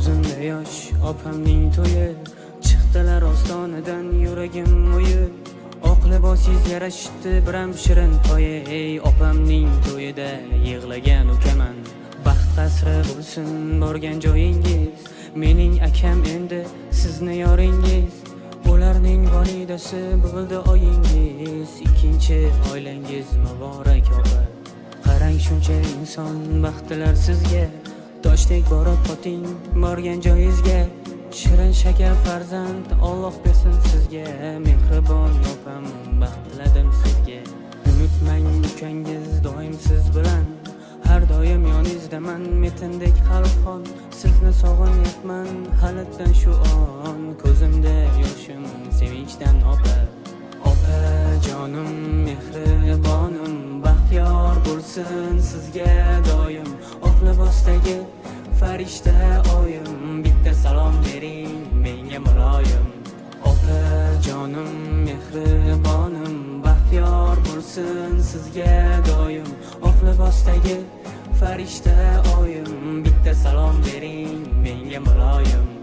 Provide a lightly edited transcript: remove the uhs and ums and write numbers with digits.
Ko'zimda yosh opamning to'yi, chiqdilar ostonadan yuragim o'yib. Oq libosingiz yarashibdi biram shirin poyi, ey opamning to'yida yig'lagan ukaman. Baxt qasri bo'lsin borgan joyingiz, mening akam endi sizni yoringiz. Ularning volidasi bo'ldi oyingiz, ikkinchi oilangiz muborak opa. Qarang shuncha inson baxtlilar sizga, toshdek borib qoting borgan joyingizga. Shirin shakar farzand Alloh bersin sizga, mehribon opam baxt tiladim sizga. Unutmang ukangiz doim siz bilan, har doim yoningizdaman metindek qalbxon. Sizni sog'inyapman halitdan shu on, ko'zimda yoshim sevinchdan opa. Opa jonim mehribonim, baxtiyor bo'lsin sizga doim. Oq libosdagi farishta oyim, bitta salom bering menga muloyim. Opa jonim mehribonim, baxtiyor bo'lsin sizga doim. Oq libosdagi farishta oyim, bitta salom bering menga muloyim.